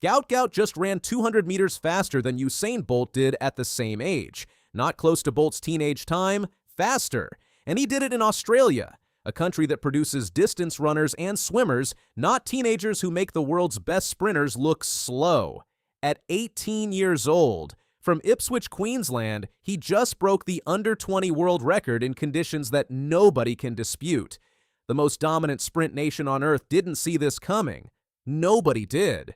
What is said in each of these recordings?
Gout Gout just ran 200 meters faster than Usain Bolt did at the same age. Not close to Bolt's teenage time, faster. And he did it in Australia, a country that produces distance runners and swimmers, not teenagers who make the world's best sprinters look slow. At 18 years old, from Ipswich, Queensland, he just broke the under-20 world record in conditions that nobody can dispute. The most dominant sprint nation on Earth didn't see this coming. Nobody did.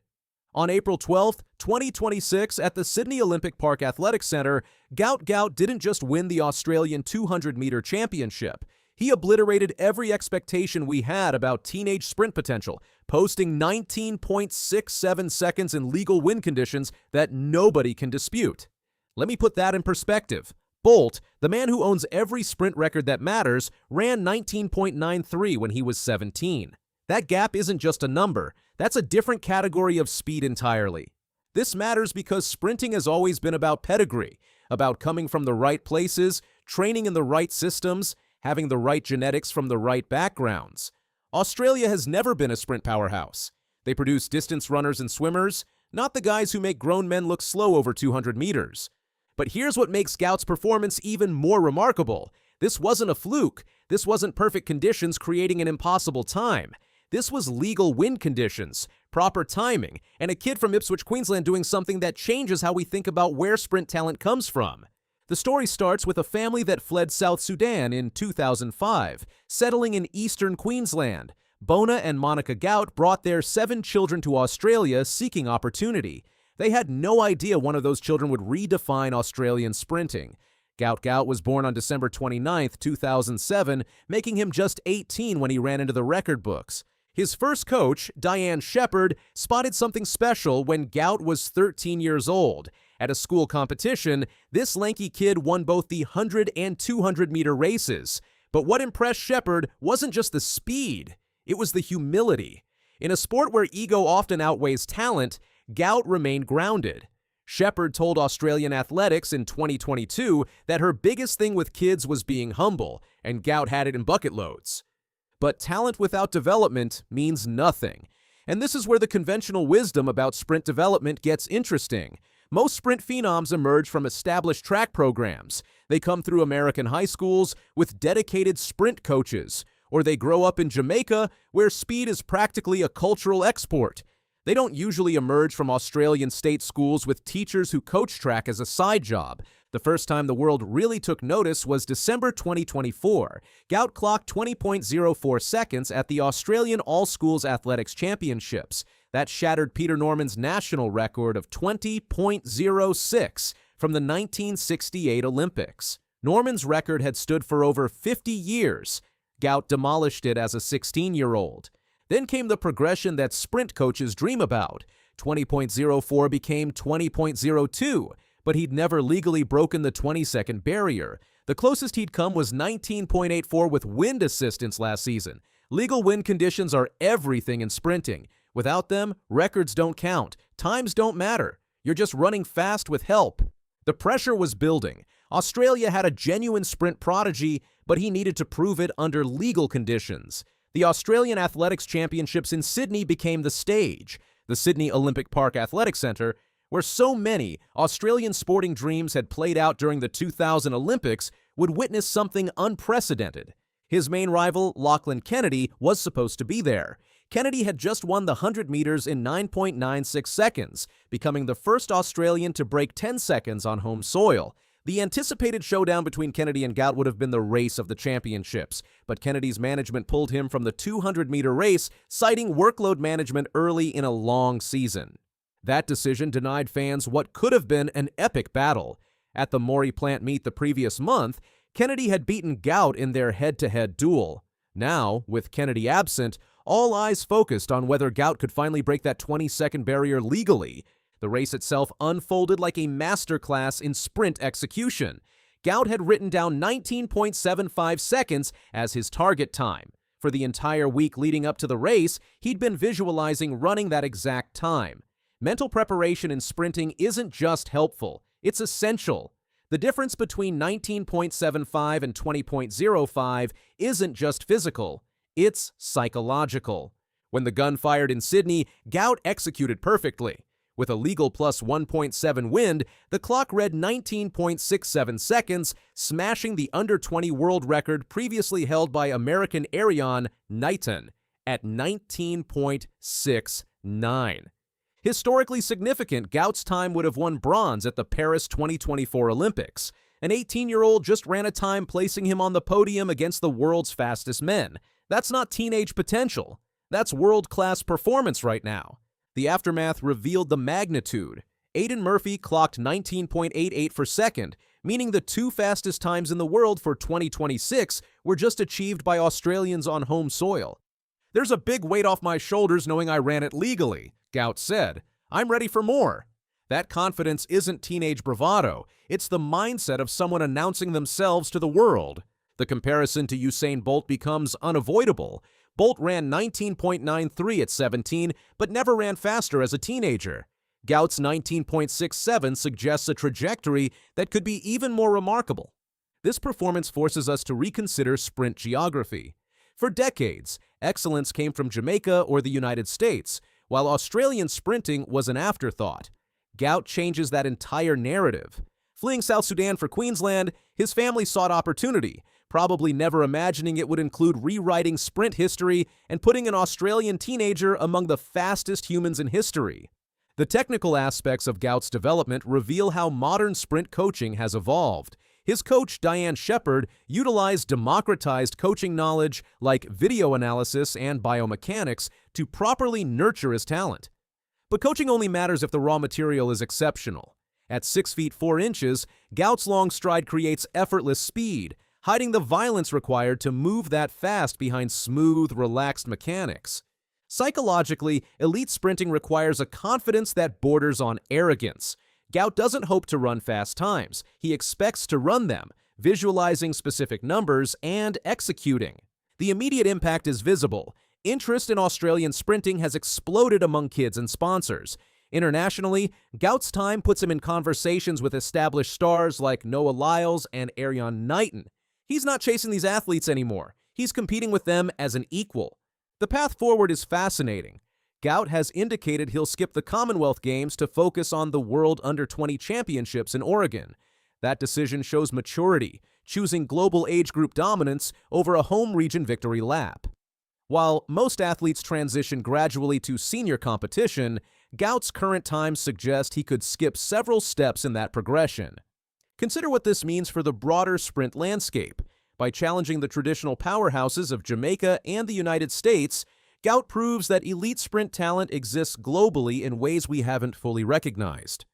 On April 12, 2026, at the Sydney Olympic Park Athletics Centre, Gout Gout didn't just win the Australian 200-meter championship. He obliterated every expectation we had about teenage sprint potential, posting 19.67 seconds in legal win conditions that nobody can dispute. Let me put that in perspective. Bolt, the man who owns every sprint record that matters, ran 19.93 when he was 17. That gap isn't just a number. That's a different category of speed entirely. This matters because sprinting has always been about pedigree, about coming from the right places, training in the right systems, having the right genetics from the right backgrounds. Australia has never been a sprint powerhouse. They produce distance runners and swimmers, not the guys who make grown men look slow over 200 meters. But here's what makes Gout's performance even more remarkable. This wasn't a fluke. This wasn't perfect conditions creating an impossible time. This was legal win conditions, proper timing, and a kid from Ipswich, Queensland doing something that changes how we think about where sprint talent comes from. The story starts with a family that fled South Sudan in 2005, settling in eastern Queensland. Bona and Monica Gout brought their 7 children to Australia seeking opportunity. They had no idea one of those children would redefine Australian sprinting. Gout Gout was born on December 29, 2007, making him just 18 when he ran into the record books. His first coach, Diane Shepherd, spotted something special when Gout was 13 years old. At a school competition, this lanky kid won both the 100 and 200-meter races. But what impressed Shepherd wasn't just the speed, it was the humility. In a sport where ego often outweighs talent, Gout remained grounded. Shepherd told Australian Athletics in 2022 that her biggest thing with kids was being humble, and Gout had it in bucket loads. But talent without development means nothing. And this is where the conventional wisdom about sprint development gets interesting. Most sprint phenoms emerge from established track programs. They come through American high schools with dedicated sprint coaches, or they grow up in Jamaica where speed is practically a cultural export. They don't usually emerge from Australian state schools with teachers who coach track as a side job. The first time the world really took notice was December 2024. Gout clocked 20.04 seconds at the Australian All-Schools Athletics Championships. That shattered Peter Norman's national record of 20.06 from the 1968 Olympics. Norman's record had stood for over 50 years. Gout demolished it as a 16-year-old. Then came the progression that sprint coaches dream about. 20.04 became 20.02, but he'd never legally broken the 20-second barrier. The closest he'd come was 19.84 with wind assistance last season. Legal wind conditions are everything in sprinting. Without them, records don't count. Times don't matter. You're just running fast with help. The pressure was building. Australia had a genuine sprint prodigy, but he needed to prove it under legal conditions. The Australian Athletics Championships in Sydney became the stage. The Sydney Olympic Park Athletics Centre, where so many Australian sporting dreams had played out during the 2000 Olympics, would witness something unprecedented. His main rival, Lachlan Kennedy, was supposed to be there. Kennedy had just won the 100 meters in 9.96 seconds, becoming the first Australian to break 10 seconds on home soil. The anticipated showdown between Kennedy and Gout would have been the race of the championships, but Kennedy's management pulled him from the 200-meter race, citing workload management early in a long season. That decision denied fans what could have been an epic battle. At the Moree plant meet the previous month, Kennedy had beaten Gout in their head-to-head duel. Now, with Kennedy absent, all eyes focused on whether Gout could finally break that 20-second barrier legally. The race itself unfolded like a masterclass in sprint execution. Gout had written down 19.75 seconds as his target time. For the entire week leading up to the race, he'd been visualizing running that exact time. Mental preparation in sprinting isn't just helpful, it's essential. The difference between 19.75 and 20.05 isn't just physical, it's psychological. When the gun fired in Sydney, Gout executed perfectly. With a legal plus 1.7 wind, the clock read 19.67 seconds, smashing the under-20 world record previously held by American Erriyon Knighton at 19.69. Historically significant, Gout's time would have won bronze at the Paris 2024 Olympics. An 18-year-old just ran a time placing him on the podium against the world's fastest men. That's not teenage potential. That's world-class performance right now. The aftermath revealed the magnitude. Aidan Murphy clocked 19.88 for second, meaning the two fastest times in the world for 2026 were just achieved by Australians on home soil. "There's a big weight off my shoulders knowing I ran it legally," Gout said. "I'm ready for more." That confidence isn't teenage bravado. It's the mindset of someone announcing themselves to the world. The comparison to Usain Bolt becomes unavoidable. Bolt ran 19.93 at 17, but never ran faster as a teenager. Gout's 19.67 suggests a trajectory that could be even more remarkable. This performance forces us to reconsider sprint geography. For decades, excellence came from Jamaica or the United States, while Australian sprinting was an afterthought. Gout changes that entire narrative. Fleeing South Sudan for Queensland, his family sought opportunity, probably never imagining it would include rewriting sprint history and putting an Australian teenager among the fastest humans in history. The technical aspects of Gout's development reveal how modern sprint coaching has evolved. His coach, Diane Shepherd, utilized democratized coaching knowledge like video analysis and biomechanics to properly nurture his talent. But coaching only matters if the raw material is exceptional. At 6 feet 4 inches, Gout's long stride creates effortless speed, hiding the violence required to move that fast behind smooth, relaxed mechanics. Psychologically, elite sprinting requires a confidence that borders on arrogance. Gout doesn't hope to run fast times. He expects to run them, visualizing specific numbers and executing. The immediate impact is visible. Interest in Australian sprinting has exploded among kids and sponsors. Internationally, Gout's time puts him in conversations with established stars like Lyles and Erriyon Knighton. He's not chasing these athletes anymore. He's competing with them as an equal. The path forward is fascinating. Gout has indicated he'll skip the Commonwealth Games to focus on the World Under-20 Championships in Oregon. That decision shows maturity, choosing global age group dominance over a home region victory lap. While most athletes transition gradually to senior competition, Gout's current times suggest he could skip several steps in that progression. Consider what this means for the broader sprint landscape. By challenging the traditional powerhouses of Jamaica and the United States, Gout proves that elite sprint talent exists globally in ways we haven't fully recognized.